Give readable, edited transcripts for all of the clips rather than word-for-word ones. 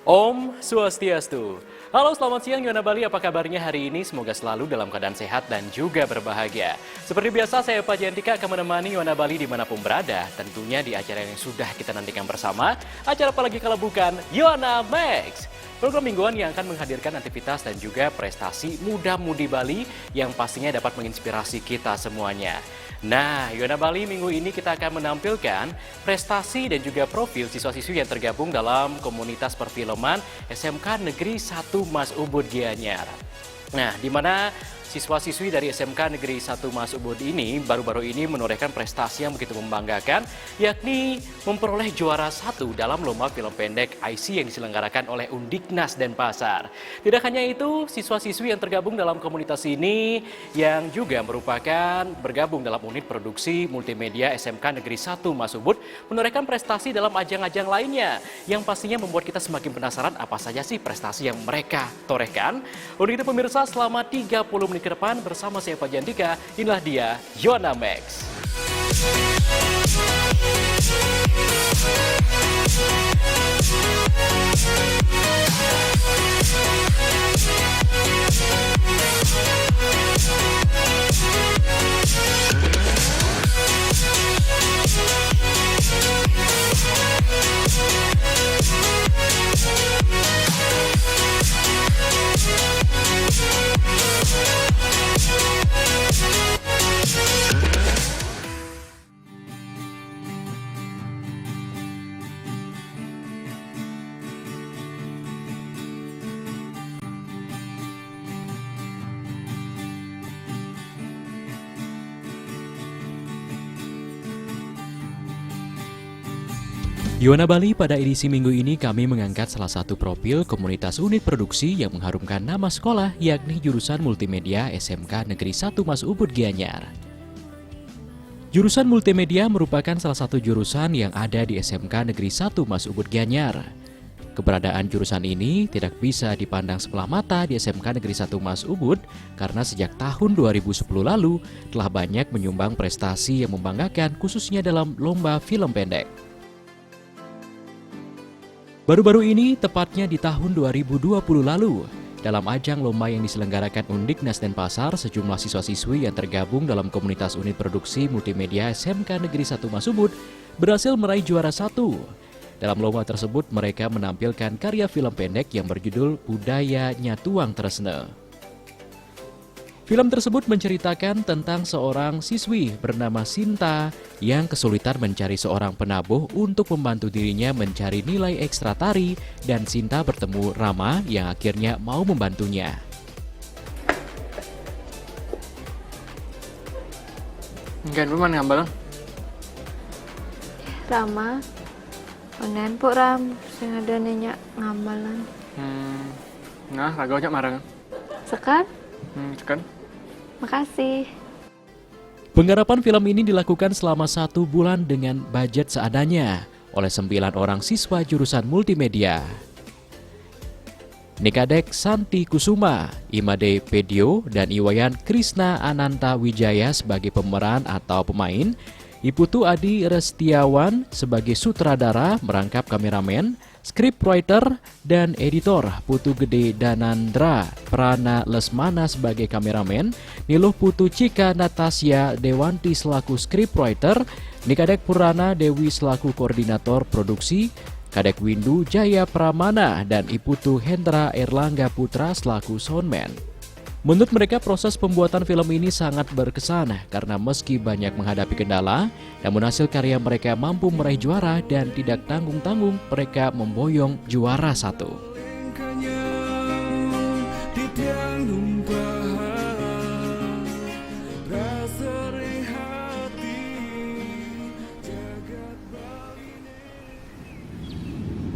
Om Swastiastu. Halo, selamat siang Yona Bali, apa kabarnya hari ini? Semoga selalu dalam keadaan sehat dan juga berbahagia. Seperti biasa, saya Pak Jantika akan menemani Yona Bali dimanapun berada. Tentunya di acara yang sudah kita nantikan bersama. Acara apalagi kalau bukan Yona Max. Program mingguan yang akan menghadirkan aktivitas dan juga prestasi muda-mudi Bali yang pastinya dapat menginspirasi kita semuanya. Nah, Yona Bali minggu ini kita akan menampilkan prestasi dan juga profil siswa-siswi yang tergabung dalam komunitas perfilman SMK Negeri 1 Mas Ubud Gianyar. Nah, di mana siswa-siswi dari SMK Negeri 1 Mas Ubud ini baru-baru ini menorehkan prestasi yang begitu membanggakan, yakni memperoleh juara 1 dalam lomba film pendek IC yang diselenggarakan oleh Undiknas Denpasar. Tidak hanya itu, siswa-siswi yang tergabung dalam komunitas ini yang juga merupakan bergabung dalam unit produksi multimedia SMK Negeri 1 Mas Ubud menorehkan prestasi dalam ajang-ajang lainnya yang pastinya membuat kita semakin penasaran apa saja sih prestasi yang mereka torehkan. Untuk itu pemirsa, selama 30 menit ke depan bersama saya Pak Jantika, inilah dia Yona Max. Yona Bali, pada edisi minggu ini kami mengangkat salah satu profil komunitas unit produksi yang mengharumkan nama sekolah, yakni jurusan multimedia SMK Negeri 1 Mas Ubud Gianyar. Jurusan multimedia merupakan salah satu jurusan yang ada di SMK Negeri 1 Mas Ubud Gianyar. Keberadaan jurusan ini tidak bisa dipandang sebelah mata di SMK Negeri 1 Mas Ubud karena sejak tahun 2010 lalu telah banyak menyumbang prestasi yang membanggakan khususnya dalam lomba film pendek. Baru-baru ini, tepatnya di tahun 2020 lalu, dalam ajang lomba yang diselenggarakan Undiknas Denpasar, sejumlah siswa-siswi yang tergabung dalam komunitas unit produksi multimedia SMK Negeri 1 Mas Ubud berhasil meraih juara 1. Dalam lomba tersebut, mereka menampilkan karya film pendek yang berjudul Budaya Nyatuang Tresna. Film tersebut menceritakan tentang seorang siswi bernama Sinta yang kesulitan mencari seorang penabuh untuk membantu dirinya mencari nilai ekstra tari, dan Sinta bertemu Rama yang akhirnya mau membantunya. Enggak, mana ngambil? Rama, onen po Ram, sing ada nanya ngambalan. Nah, lagu aja marah. Sekar? Sekan. Makasih. Penggarapan film ini dilakukan selama 1 bulan dengan budget seadanya oleh 9 orang siswa jurusan multimedia. Nikadek Santi Kusuma, Imade Pedio, dan Iwayan Krisna Ananta Wijaya sebagai pemeran atau pemain, Iputu Adi Restiawan sebagai sutradara merangkap kameramen, scriptwriter, dan editor Putu Gede Danandra Prana Lesmana sebagai kameramen, Niluh Putu Cika Natasya Dewanti selaku scriptwriter, Nikadek Purana Dewi selaku koordinator produksi, Kadek Windu Jaya Pramana, dan Iputu Hendra Erlangga Putra selaku soundman. Menurut mereka, proses pembuatan film ini sangat berkesan karena meski banyak menghadapi kendala, namun hasil karya mereka mampu meraih juara dan tidak tanggung-tanggung mereka memboyong juara 1.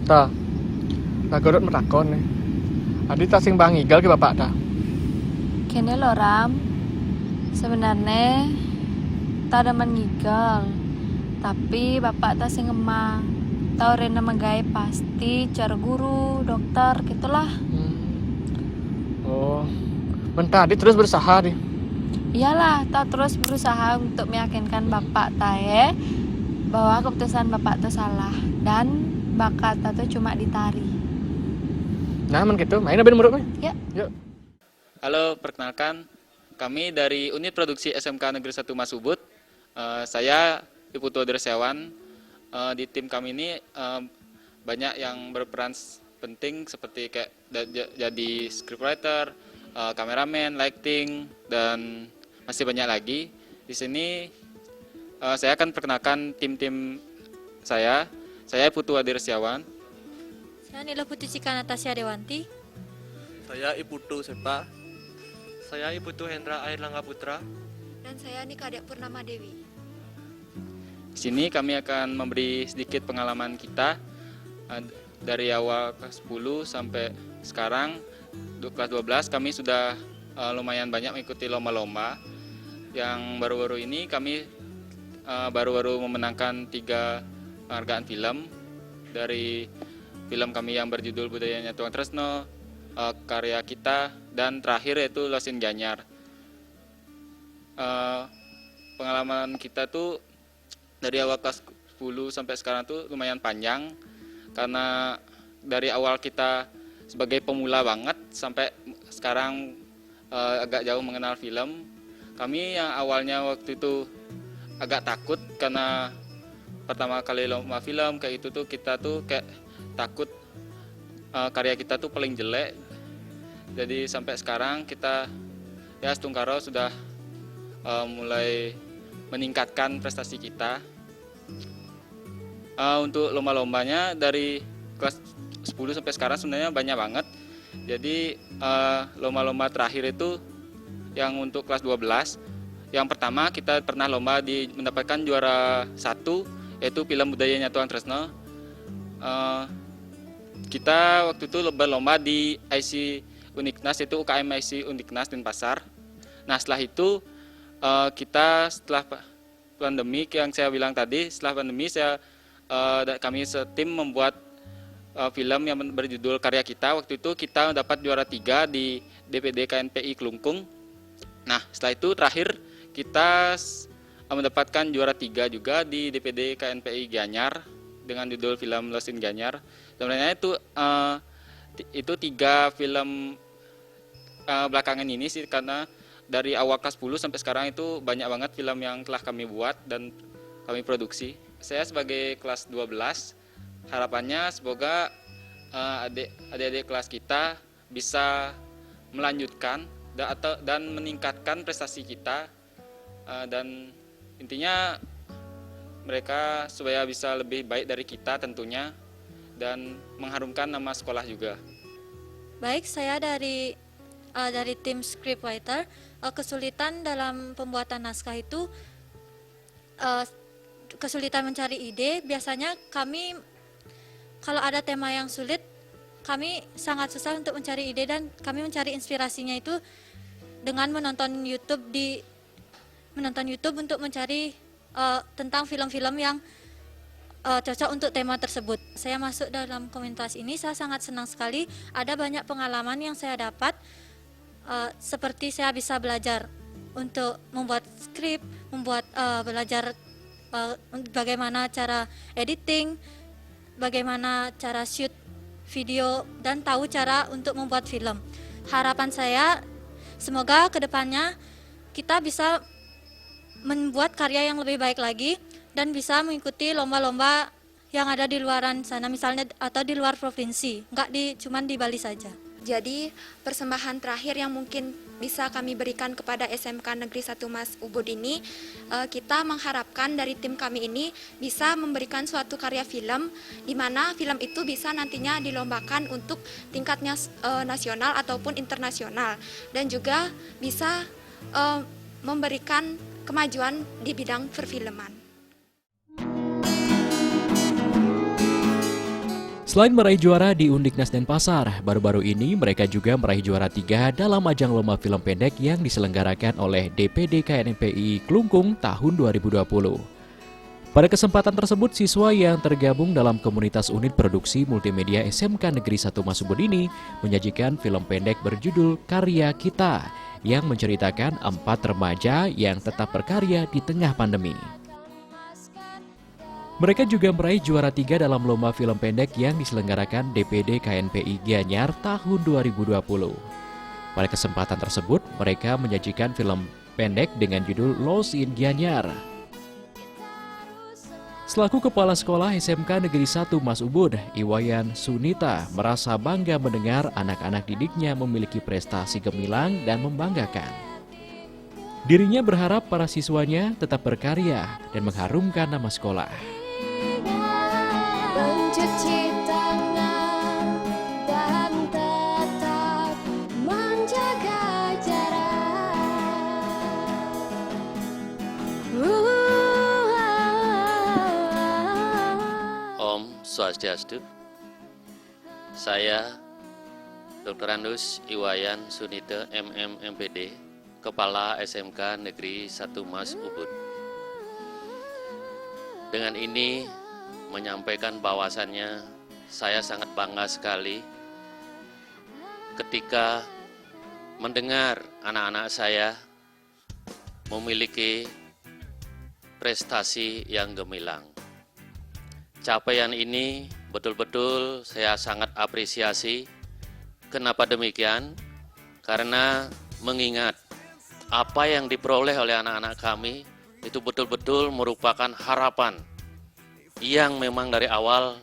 Ta, lagu dot merakon nih. Adi tak sing bang igal ke bapak ta. Kene lo Ram, sebenarnya tak ada mengigal, tapi bapak tak sing emang. Tahu Rena menggai pasti cara guru, dokter, gitulah. Oh, bentar Adi terus berusaha nih. Iyalah, tak terus berusaha untuk meyakinkan bapak tae bahwa keputusan bapak itu salah dan bakat itu cuma ditari. Nah, men gitu. Main ben menurutmu? Ya. Yuk. Halo, perkenalkan kami dari Unit Produksi SMK Negeri 1 Mas Ubud. Saya Iputu Adresyawan. Di tim kami ini banyak yang berperan penting seperti kayak jadi scriptwriter, kameramen, lighting, dan masih banyak lagi. Di sini saya akan perkenalkan tim-tim saya. Saya Putu Adresyawan. Saya Nila Putri Cika Natasha Dewanti. Saya Iputu Sepa. Saya Iputu Hendra Airlangga Putra. Dan saya Nika Dek Purnama Dewi. Di sini kami akan memberi sedikit pengalaman kita dari awal kelas 10 sampai sekarang kelas 12 kami sudah lumayan banyak mengikuti lomba-lomba. Yang baru-baru ini kami baru-baru memenangkan 3 penghargaan film dari film kami yang berjudul Budayanya Tuang Tresno, karya kita, dan terakhir yaitu Losin Ganyar. Pengalaman kita tuh dari awal kelas 10 sampai sekarang tuh lumayan panjang karena dari awal kita sebagai pemula banget sampai sekarang agak jauh mengenal film. Kami yang awalnya waktu itu agak takut karena pertama kali lomba film kayak itu tuh kita tuh kayak takut karya kita tuh paling jelek. Jadi sampai sekarang kita ya Stungkaro sudah mulai meningkatkan prestasi kita. Untuk lomba-lombanya dari kelas 10 sampai sekarang sebenarnya banyak banget. Jadi lomba-lomba terakhir itu yang untuk kelas 12. Yang pertama kita pernah lomba mendapatkan juara 1 yaitu film Budayanya Tuang Tresno. Kita waktu itu berlomba di IC Uniknas, itu UKM IC Uniknas Denpasar. Nah setelah itu kita setelah pandemi yang saya bilang tadi, setelah pandemi kami setim membuat film yang berjudul Karya Kita. Waktu itu kita dapat juara 3 di DPD KNPI Klungkung. Nah setelah itu terakhir kita mendapatkan juara 3 juga di DPD KNPI Gianyar dengan judul film Losin Ganyar. Sebenarnya itu 3 film belakangan ini sih, karena dari awal kelas 10 sampai sekarang itu banyak banget film yang telah kami buat dan kami produksi. Saya sebagai kelas 12, harapannya semoga adik-adik kelas kita bisa melanjutkan dan meningkatkan prestasi kita, dan intinya mereka supaya bisa lebih baik dari kita tentunya dan mengharumkan nama sekolah juga. Baik, saya dari tim scriptwriter. Kesulitan dalam pembuatan naskah itu kesulitan mencari ide. Biasanya kami kalau ada tema yang sulit, kami sangat susah untuk mencari ide, dan kami mencari inspirasinya itu dengan menonton YouTube untuk mencari tentang film-film yang cocok untuk tema tersebut. Saya masuk dalam komunitas ini, saya sangat senang sekali. Ada banyak pengalaman yang saya dapat, seperti saya bisa belajar untuk membuat skrip, belajar bagaimana cara editing, bagaimana cara shoot video, dan tahu cara untuk membuat film. Harapan saya semoga kedepannya kita bisa membuat karya yang lebih baik lagi dan bisa mengikuti lomba-lomba yang ada di luaran sana, misalnya atau di luar provinsi, cuman di Bali saja. Jadi persembahan terakhir yang mungkin bisa kami berikan kepada SMK Negeri 1 Mas Ubud ini, kita mengharapkan dari tim kami ini bisa memberikan suatu karya film, di mana film itu bisa nantinya dilombakan untuk tingkatnya nasional ataupun internasional, dan juga bisa memberikan kemajuan di bidang perfilman. Selain meraih juara di Undiknas Denpasar, baru-baru ini mereka juga meraih juara 3 dalam ajang lomba film pendek yang diselenggarakan oleh DPD KNPI Klungkung tahun 2020. Pada kesempatan tersebut, siswa yang tergabung dalam komunitas unit produksi multimedia SMK Negeri 1 Mas Ubud ini menyajikan film pendek berjudul Karya Kita yang menceritakan 4 remaja yang tetap berkarya di tengah pandemi. Mereka juga meraih juara 3 dalam lomba film pendek yang diselenggarakan DPD KNPI Gianyar tahun 2020. Pada kesempatan tersebut, mereka menyajikan film pendek dengan judul Lost in Gianyar. Selaku Kepala Sekolah SMK Negeri 1 Mas Ubud, Iwayan Sunita merasa bangga mendengar anak-anak didiknya memiliki prestasi gemilang dan membanggakan. Dirinya berharap para siswanya tetap berkarya dan mengharumkan nama sekolah. Mencuci tangan dan tetap menjaga jarak. Om Swastiastu. Saya Dr. Andus Iwayan Sunita MM MPD, Kepala SMK Negeri 1 Mas Ubud. Dengan ini menyampaikan bahwasannya saya sangat bangga sekali ketika mendengar anak-anak saya memiliki prestasi yang gemilang. Capaian ini betul-betul saya sangat apresiasi. Kenapa demikian? Karena mengingat apa yang diperoleh oleh anak-anak kami itu betul-betul merupakan harapan yang memang dari awal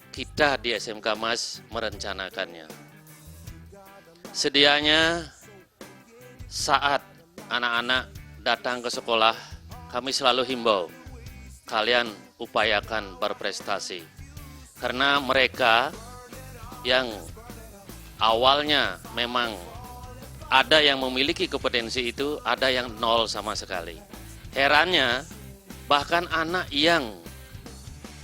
kita di SMK Mas merencanakannya. Sedianya saat anak-anak datang ke sekolah, kami selalu himbau, kalian upayakan berprestasi. Karena mereka yang awalnya memang ada yang memiliki kompetensi itu, ada yang nol sama sekali. Herannya, bahkan anak yang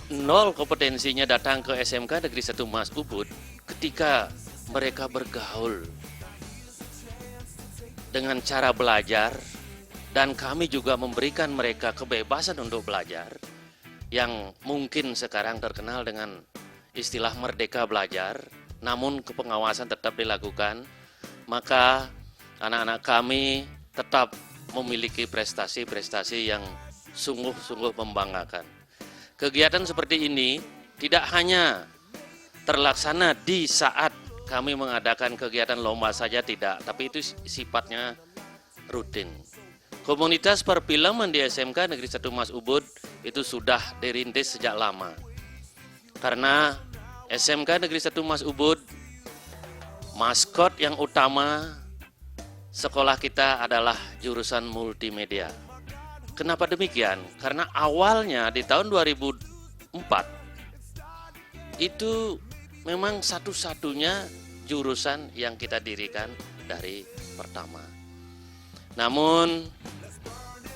nol kompetensinya datang ke SMK Negeri 1 Mas Ubud ketika mereka bergaul dengan cara belajar dan kami juga memberikan mereka kebebasan untuk belajar yang mungkin sekarang terkenal dengan istilah merdeka belajar, namun kepengawasan tetap dilakukan, maka anak-anak kami tetap memiliki prestasi-prestasi yang sungguh-sungguh membanggakan. Kegiatan seperti ini tidak hanya terlaksana di saat kami mengadakan kegiatan lomba saja tidak, tapi itu sifatnya rutin. Komunitas perfilman di SMK Negeri 1 Mas Ubud itu sudah dirintis sejak lama. Karena SMK Negeri 1 Mas Ubud, maskot yang utama sekolah kita adalah jurusan multimedia. Kenapa demikian? Karena awalnya di tahun 2004 itu memang satu-satunya jurusan yang kita dirikan dari pertama. Namun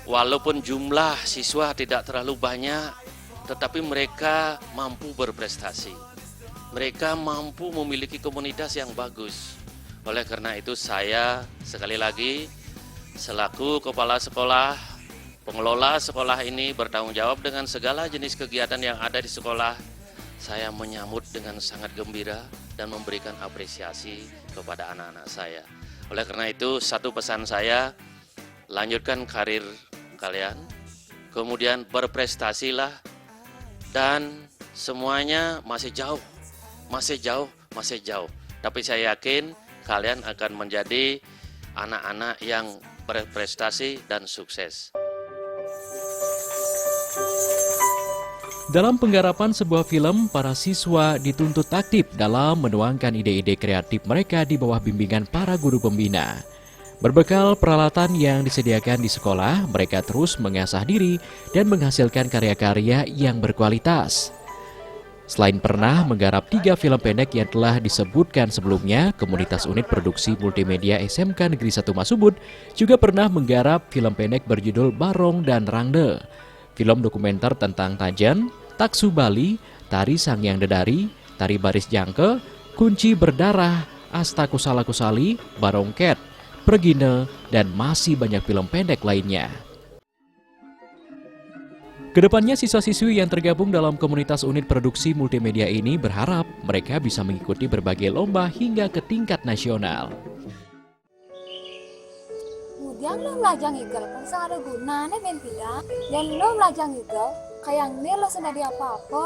walaupun jumlah siswa tidak terlalu banyak, tetapi mereka mampu berprestasi. Mereka mampu memiliki komunitas yang bagus. Oleh karena itu saya sekali lagi selaku kepala sekolah, pengelola sekolah ini bertanggung jawab dengan segala jenis kegiatan yang ada di sekolah. Saya menyambut dengan sangat gembira dan memberikan apresiasi kepada anak-anak saya. Oleh karena itu, satu pesan saya, lanjutkan karir kalian, kemudian berprestasilah, dan semuanya masih jauh. Tapi saya yakin kalian akan menjadi anak-anak yang berprestasi dan sukses. Dalam penggarapan sebuah film, para siswa dituntut aktif dalam menuangkan ide-ide kreatif mereka di bawah bimbingan para guru pembina. Berbekal peralatan yang disediakan di sekolah, mereka terus mengasah diri dan menghasilkan karya-karya yang berkualitas. Selain pernah menggarap 3 film pendek yang telah disebutkan sebelumnya, komunitas unit produksi multimedia SMK Negeri 1 Mas Ubud juga pernah menggarap film pendek berjudul Barong dan Rangde. Film dokumenter tentang Tajan, Taksu Bali, Tari Sangyang Dedari, Tari Baris Jangke, Kunci Berdarah, Asta Kusala Kusali, Barongket, Pergine, dan masih banyak film pendek lainnya. Kedepannya siswa-siswi yang tergabung dalam komunitas unit produksi multimedia ini berharap mereka bisa mengikuti berbagai lomba hingga ke tingkat nasional. Kemudian lo belajar ngigal, kan ada gunanya ben tidak. Dan lo belajar ngigal, kayak ini lo sendiri apa-apa.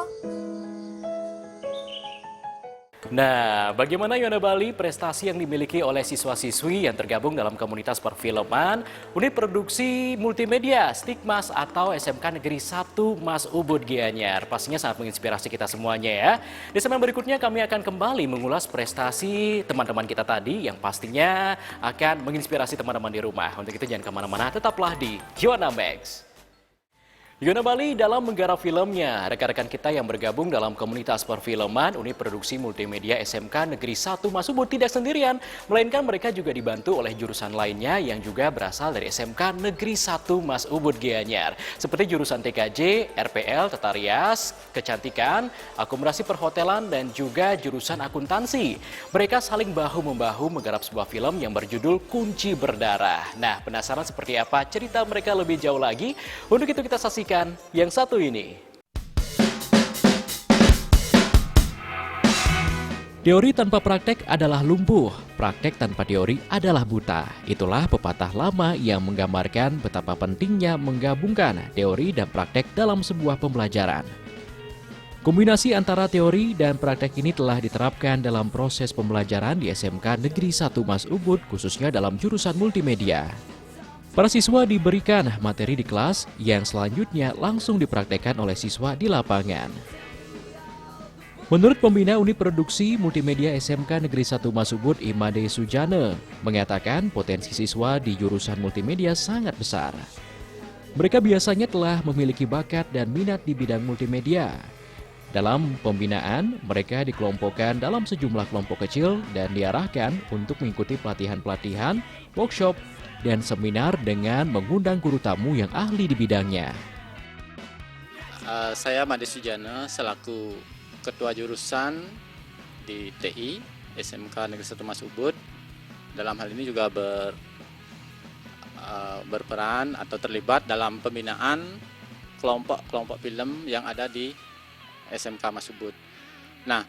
Nah, bagaimana Yona Bali prestasi yang dimiliki oleh siswa-siswi yang tergabung dalam komunitas perfilman unit produksi multimedia Stigmas atau SMK Negeri 1 Mas Ubud Gianyar. Pastinya sangat menginspirasi kita semuanya ya. Di segmen berikutnya kami akan kembali mengulas prestasi teman-teman kita tadi yang pastinya akan menginspirasi teman-teman di rumah. Untuk itu jangan kemana-mana, tetaplah di Yona Max. Yona Bali dalam menggarap filmnya, rekan-rekan kita yang bergabung dalam komunitas perfilman unit produksi multimedia SMK Negeri 1 Mas Ubud tidak sendirian, melainkan mereka juga dibantu oleh jurusan lainnya yang juga berasal dari SMK Negeri 1 Mas Ubud Gianyar, seperti jurusan TKJ, RPL, Tata Rias, Kecantikan, Akomodasi Perhotelan, dan juga jurusan akuntansi. Mereka saling bahu-membahu menggarap sebuah film yang berjudul Kunci Berdarah. Nah, penasaran seperti apa cerita mereka lebih jauh lagi? Untuk itu kita saksikan yang satu ini. Teori tanpa praktek adalah lumpuh, praktek tanpa teori adalah buta. Itulah pepatah lama yang menggambarkan betapa pentingnya menggabungkan teori dan praktek dalam sebuah pembelajaran. Kombinasi antara teori dan praktek ini telah diterapkan dalam proses pembelajaran di SMK Negeri 1 Mas Ubud, khususnya dalam jurusan multimedia. Para siswa diberikan materi di kelas yang selanjutnya langsung dipraktekkan oleh siswa di lapangan. Menurut pembina unit produksi multimedia SMK Negeri 1 Mas Ubud, Imade Sujana, mengatakan potensi siswa di jurusan multimedia sangat besar. Mereka biasanya telah memiliki bakat dan minat di bidang multimedia. Dalam pembinaan, mereka dikelompokkan dalam sejumlah kelompok kecil dan diarahkan untuk mengikuti pelatihan-pelatihan, workshop, dan seminar dengan mengundang guru tamu yang ahli di bidangnya. Saya Made Sujana selaku Ketua Jurusan di TI SMK Negeri 1 Mas Ubud. Dalam hal ini juga berperan atau terlibat dalam pembinaan kelompok-kelompok film yang ada di SMK Mas Ubud. Nah,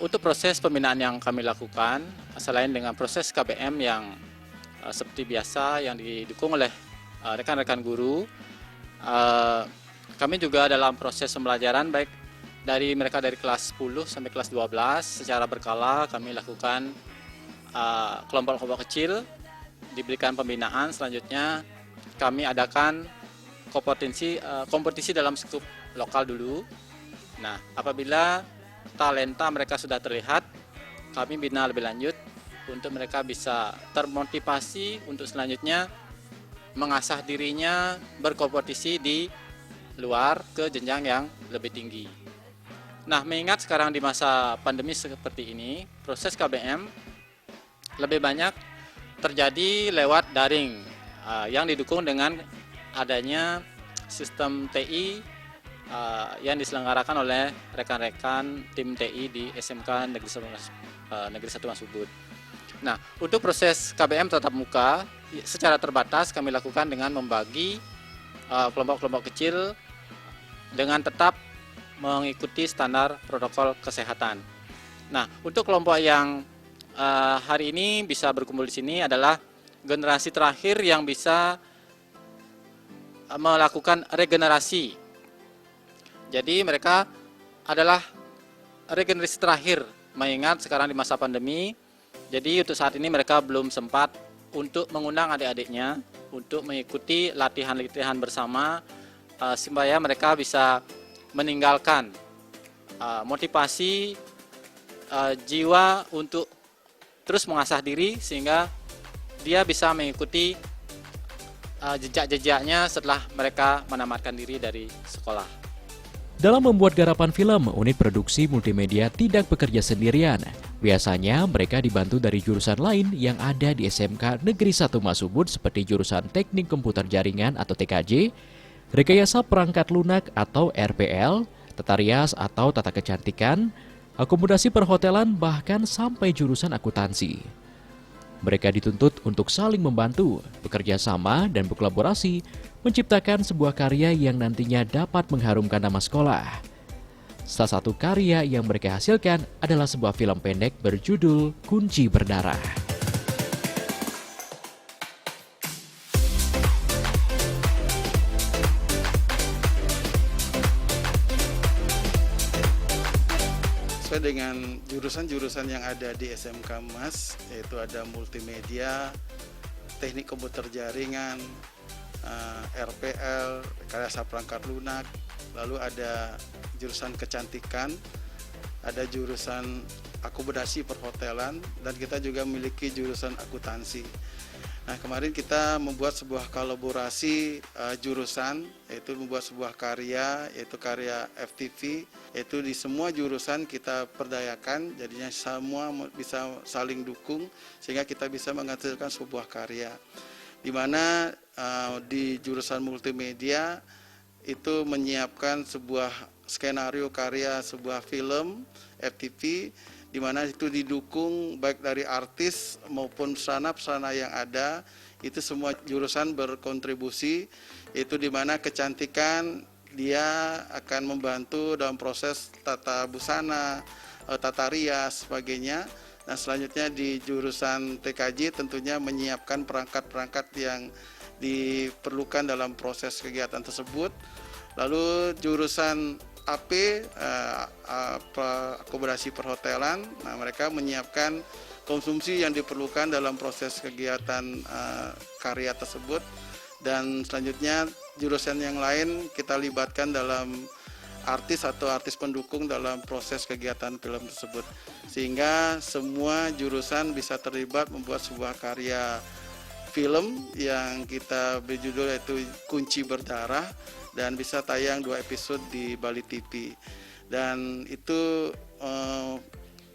untuk proses pembinaan yang kami lakukan, selain dengan proses KBM yang seperti biasa yang didukung oleh rekan-rekan guru, kami juga dalam proses pembelajaran baik dari mereka dari kelas 10 sampai kelas 12 secara berkala kami lakukan kelompok-kelompok kecil, diberikan pembinaan. Selanjutnya kami adakan kompetisi dalam skup lokal dulu. Nah, apabila talenta mereka sudah terlihat, kami bina lebih lanjut untuk mereka bisa termotivasi untuk selanjutnya mengasah dirinya berkompetisi di luar ke jenjang yang lebih tinggi. Nah, mengingat sekarang di masa pandemi seperti ini, proses KBM lebih banyak terjadi lewat daring yang didukung dengan adanya sistem TI yang diselenggarakan oleh rekan-rekan tim TI di SMK Negeri 1 Mas Ubud. Nah, untuk proses KBM tatap muka secara terbatas kami lakukan dengan membagi kelompok-kelompok kecil dengan tetap mengikuti standar protokol kesehatan. Nah, untuk kelompok yang hari ini bisa berkumpul di sini adalah generasi terakhir yang bisa melakukan regenerasi. Jadi mereka adalah regenerasi terakhir, mengingat sekarang di masa pandemi. Jadi untuk saat ini mereka belum sempat untuk mengundang adik-adiknya untuk mengikuti latihan-latihan bersama supaya mereka bisa meninggalkan motivasi jiwa untuk terus mengasah diri sehingga dia bisa mengikuti jejak-jejaknya setelah mereka menamatkan diri dari sekolah. Dalam membuat garapan film, unit produksi multimedia tidak bekerja sendirian. Biasanya mereka dibantu dari jurusan lain yang ada di SMK Negeri 1 Mas Ubud seperti jurusan Teknik Komputer Jaringan atau TKJ, Rekayasa Perangkat Lunak atau RPL, Tata Rias atau Tata Kecantikan, Akomodasi Perhotelan, bahkan sampai jurusan akuntansi. Mereka dituntut untuk saling membantu, bekerja sama dan berkolaborasi, menciptakan sebuah karya yang nantinya dapat mengharumkan nama sekolah. Salah satu karya yang mereka hasilkan adalah sebuah film pendek berjudul Kunci Berdarah. dengan jurusan-jurusan yang ada di SMK MAS, yaitu ada multimedia, teknik komputer jaringan, RPL, rekayasa perangkat lunak, lalu ada jurusan kecantikan, ada jurusan akomodasi perhotelan, dan kita juga memiliki jurusan akuntansi. Nah, kemarin kita membuat sebuah kolaborasi jurusan, yaitu membuat sebuah karya, yaitu karya FTV, yaitu di semua jurusan kita perdayakan, jadinya semua bisa saling dukung, sehingga kita bisa menghasilkan sebuah karya. Di mana di jurusan multimedia itu menyiapkan sebuah skenario karya sebuah film FTV, di mana itu didukung baik dari artis maupun pesana-pesana yang ada. Itu semua jurusan berkontribusi, yaitu di mana kecantikan dia akan membantu dalam proses tata busana, tata rias, sebagainya. Nah, selanjutnya di jurusan TKJ tentunya menyiapkan perangkat-perangkat yang diperlukan dalam proses kegiatan tersebut. Lalu jurusan AP, akomodasi perhotelan, nah mereka menyiapkan konsumsi yang diperlukan dalam proses kegiatan karya tersebut. Dan selanjutnya jurusan yang lain kita libatkan dalam artis atau artis pendukung dalam proses kegiatan film tersebut, sehingga semua jurusan bisa terlibat membuat sebuah karya film yang kita berjudul yaitu Kunci Berdarah, dan bisa tayang 2 episode di Bali TV. Dan itu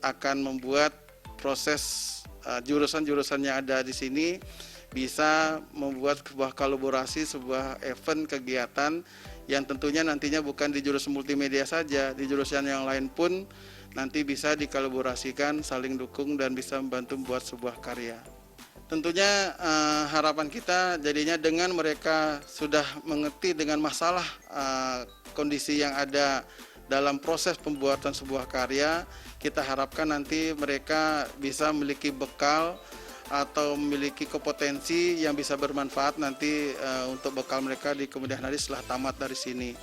akan membuat proses jurusan-jurusan yang ada di sini bisa membuat sebuah kolaborasi, sebuah event kegiatan yang tentunya nantinya bukan di jurusan multimedia saja, di jurusan yang lain pun nanti bisa dikolaborasikan, saling dukung, dan bisa membantu membuat sebuah karya. Tentunya harapan kita jadinya dengan mereka sudah mengerti dengan masalah kondisi yang ada dalam proses pembuatan sebuah karya, kita harapkan nanti mereka bisa memiliki bekal atau memiliki kompetensi yang bisa bermanfaat nanti untuk bekal mereka di kemudian hari setelah tamat dari sini.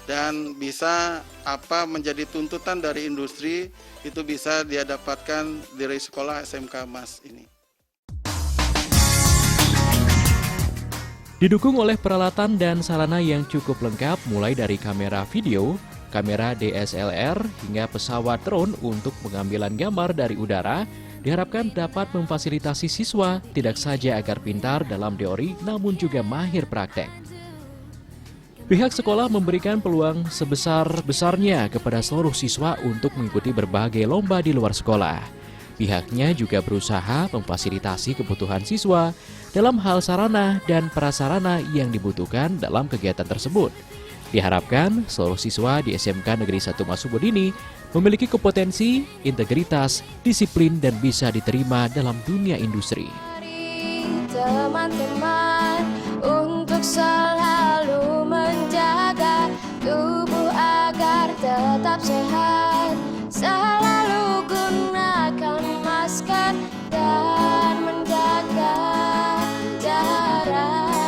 Dan bisa apa menjadi tuntutan dari industri itu bisa dia dapatkan dari sekolah SMK MAS ini. Didukung oleh peralatan dan sarana yang cukup lengkap mulai dari kamera video, kamera DSLR, hingga pesawat drone untuk pengambilan gambar dari udara, diharapkan dapat memfasilitasi siswa tidak saja agar pintar dalam teori namun juga mahir praktek. Pihak sekolah memberikan peluang sebesar-besarnya kepada seluruh siswa untuk mengikuti berbagai lomba di luar sekolah. Pihaknya juga berusaha memfasilitasi kebutuhan siswa dalam hal sarana dan prasarana yang dibutuhkan dalam kegiatan tersebut. Diharapkan seluruh siswa di SMK Negeri 1 Mas Ubud ini memiliki kompetensi, integritas, disiplin, dan bisa diterima dalam dunia industri. Teman-teman, untuk selalu menjaga tubuh agar tetap sehat, selalu gunakan masker dan menjaga jarak.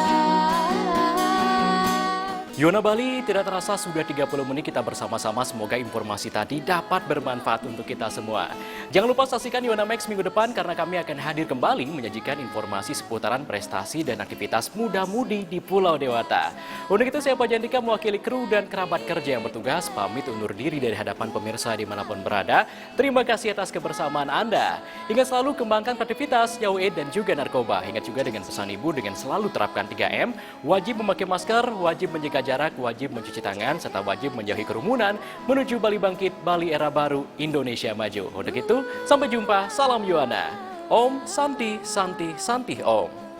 Yona Bali, tidak terasa sudah 30 menit kita bersama-sama. Semoga informasi tadi dapat bermanfaat untuk kita semua. Jangan lupa saksikan Yona Max minggu depan karena kami akan hadir kembali menyajikan informasi seputaran prestasi dan aktivitas muda-mudi di Pulau Dewata. Untuk itu saya Pak Jandika mewakili kru dan kerabat kerja yang bertugas pamit undur diri dari hadapan pemirsa dimanapun berada. Terima kasih atas kebersamaan Anda. Ingat selalu kembangkan kreativitas, jauh dan juga narkoba. Ingat juga dengan pesan ibu dengan selalu terapkan 3M, wajib memakai masker, wajib menjaga jarak, wajib mencuci tangan, serta wajib menjauhi kerumunan menuju Bali Bangkit, Bali Era Baru, Indonesia Maju. Untuk itu, sampai jumpa, salam Yohana. Om Santi Santi Santi Om.